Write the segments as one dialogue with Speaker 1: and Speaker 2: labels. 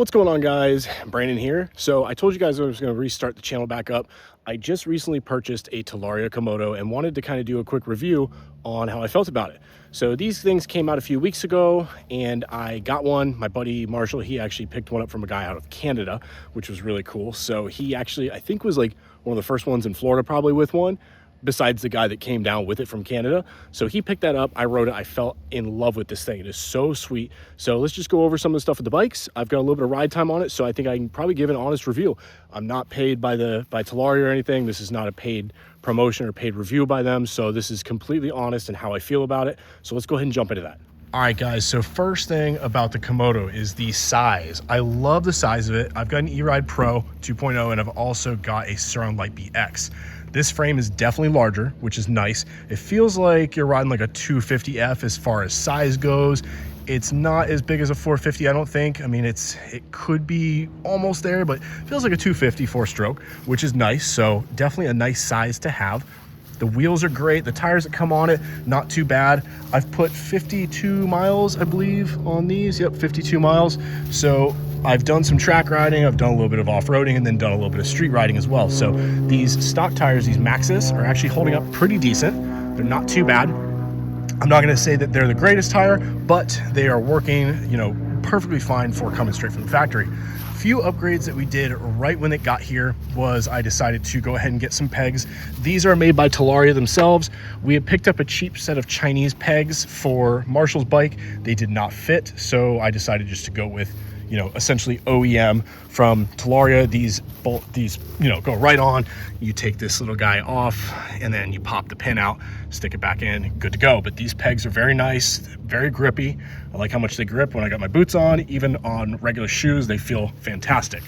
Speaker 1: What's going on, guys? Brandon here. So I told you guys I was going to restart the channel back up. I just recently purchased a Talaria Komodo and wanted to kind of do a quick review on how I felt about it. So these things came out a few weeks ago and I got one. My buddy Marshall, he actually picked one up from a guy out of Canada, which was really cool. So he actually, I think, was like one of the first ones in Florida probably with one, besides the guy that came down with it from Canada. So he picked that up, I rode it, I fell in love with this thing. It is so sweet. So let's just go over some of the stuff with the bikes. I've got a little bit of ride time on it, so I think I can probably give an honest review. I'm not paid by Talaria or anything. This is not a paid promotion or paid review by them. So this is completely honest in how I feel about it. So let's go ahead and jump into that. All right, guys, so first thing about the Komodo is the size. I love the size of it. I've got an E-Ride Pro 2.0 and I've also got a Surround Light BX. This frame is definitely larger, which is nice. It feels like you're riding like a 250F as far as size goes. It's not as big as a 450, I don't think. I mean, it could be almost there, but it feels like a 250 4-stroke, which is nice. So definitely a nice size to have. The wheels are great. The tires that come on it, not too bad. I've put 52 miles, I believe, on these. Yep, 52 miles. So I've done some track riding, I've done a little bit of off-roading, and then done a little bit of street riding as well. So these stock tires, these Maxxis, are actually holding up pretty decent. They're not too bad. I'm not gonna say that they're the greatest tire, but they are working, perfectly fine for coming straight from the factory. Few upgrades that we did right when it got here was I decided to go ahead and get some pegs. These are made by Talaria themselves. We had picked up a cheap set of Chinese pegs for Marshall's bike. They did not fit, so I decided just to go with essentially OEM from Talaria. These go right on. You take this little guy off and then you pop the pin out, stick it back in, good to go. But these pegs are very nice, very grippy. I like how much they grip when I got my boots on. Even on regular shoes, they feel fantastic.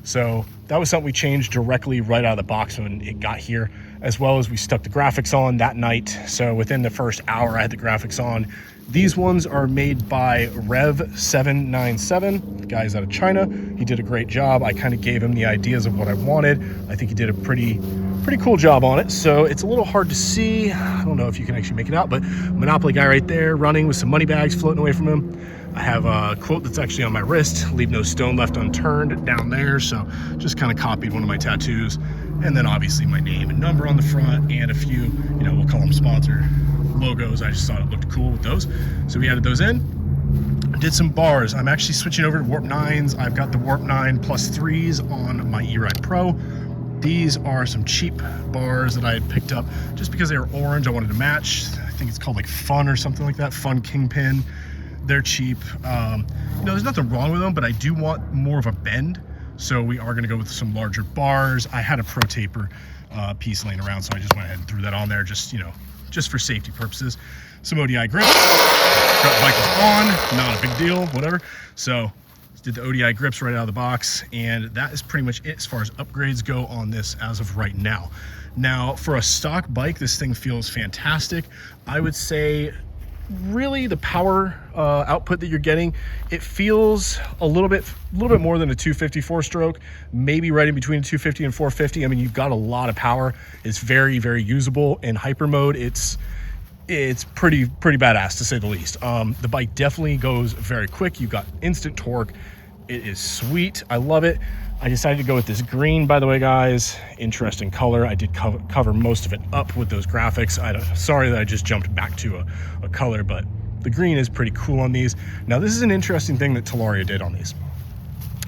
Speaker 1: So that was something we changed directly right out of the box when it got here, as well as we stuck the graphics on that night. So within the first hour, I had the graphics on. These ones are made by Rev797. The guy's out of China. He did a great job. I kind of gave him the ideas of what I wanted. I think he did a pretty cool job on it. So it's a little hard to see. I don't know if you can actually make it out, but Monopoly guy right there running with some money bags floating away from him. I have a quote that's actually on my wrist, "Leave no stone left unturned," down there. So just kind of copied one of my tattoos. And then obviously my name and number on the front and a few, we'll call them sponsor logos. I just thought it looked cool with those. So we added those in. Did some bars. I'm actually switching over to Warp 9s. I've got the Warp 9 plus 3s on my E-Ride Pro. These are some cheap bars that I had picked up just because they were orange. I wanted to match. I think it's called like Fun or something like that. Fun Kingpin. They're cheap. There's nothing wrong with them, but I do want more of a bend. So we are going to go with some larger bars. I had a Pro Taper piece laying around, so I just went ahead and threw that on there just for safety purposes. Some ODI grips. Bike was on, not a big deal, whatever. So did the ODI grips right out of the box, and that is pretty much it as far as upgrades go on this as of right now. Now, for a stock bike, this thing feels fantastic. I would say really the power output that you're getting, it feels a little bit more than a 250 4-stroke, maybe right in between a 250 and 450. I mean, you've got a lot of power. It's very, very usable in hyper mode. It's pretty badass, to say the least. The bike definitely goes very quick. You've got instant torque. It is sweet. I love it. I decided to go with this green, by the way, guys. Interesting color. I did cover most of it up with those graphics. Sorry that I just jumped back to a color, but the green is pretty cool on these. Now, this is an interesting thing that Talaria did on these.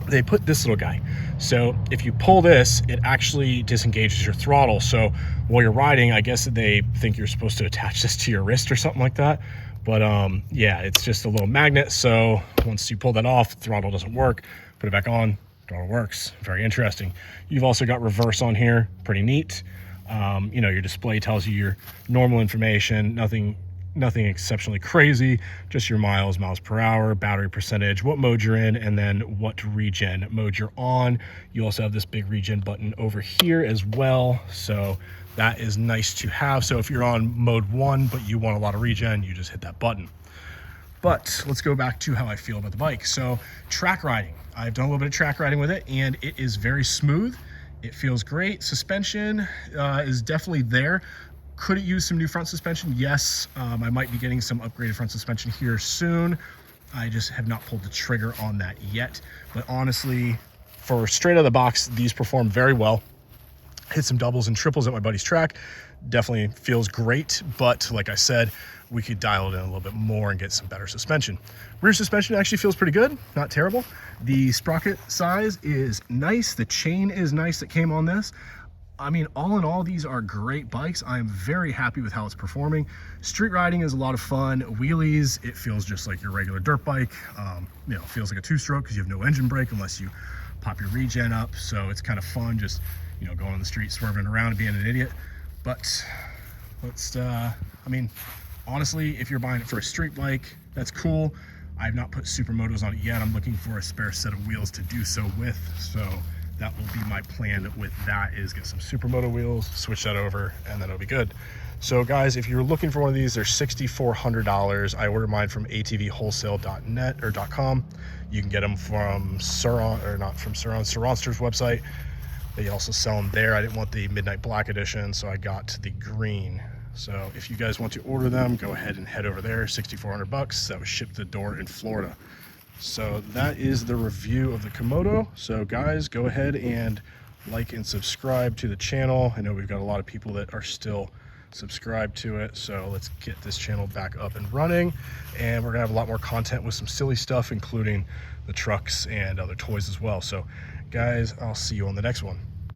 Speaker 1: They put this little guy. So if you pull this, it actually disengages your throttle. So while you're riding, I guess they think you're supposed to attach this to your wrist or something like that. But yeah, it's just a little magnet. So once you pull that off, the throttle doesn't work. Put it back on. Throttle works. Very interesting. You've also got reverse on here. Pretty neat. Your display tells you your normal information. Nothing exceptionally crazy. Just your miles per hour, battery percentage, what mode you're in, and then what regen mode you're on. You also have this big regen button over here as well. So that is nice to have. So if you're on mode 1, but you want a lot of regen, you just hit that button. But let's go back to how I feel about the bike. So track riding. I've done a little bit of track riding with it, and it is very smooth. It feels great. Suspension is definitely there. Could it use some new front suspension? Yes. I might be getting some upgraded front suspension here soon. I just have not pulled the trigger on that yet. But honestly, for straight out of the box, these perform very well. Hit some doubles and triples at my buddy's track. Definitely feels great, but like I said, we could dial it in a little bit more and get some better suspension. Rear suspension actually feels pretty good, not terrible. The sprocket size is nice. The chain is nice that came on this. I mean, all in all, these are great bikes. I'm very happy with how it's performing. Street riding is a lot of fun. Wheelies, it feels just like your regular dirt bike. You know, it feels like a two-stroke because you have no engine brake unless you pop your regen up. So it's kind of fun just, you know, going on the street, swerving around and being an idiot. But I mean, honestly, if you're buying it for a street bike, that's cool. I've not put supermotos on it yet. I'm looking for a spare set of wheels to do so with. So that will be my plan with that, is get some supermoto wheels, switch that over, and then it'll be good. So guys, if you're looking for one of these, they're $6,400. I ordered mine from atvwholesale.net or .com. You can get them from Suronster's website. They also sell them there. I didn't want the Midnight Black edition, so I got the green. So if you guys want to order them, go ahead and head over there. $6,400. That was shipped to the door in Florida. So that is the review of the Komodo. So guys, go ahead and like and subscribe to the channel. I know we've got a lot of people that are still subscribed to it, so let's get this channel back up and running. And we're gonna have a lot more content with some silly stuff, including the trucks and other toys as well. So guys, I'll see you on the next one.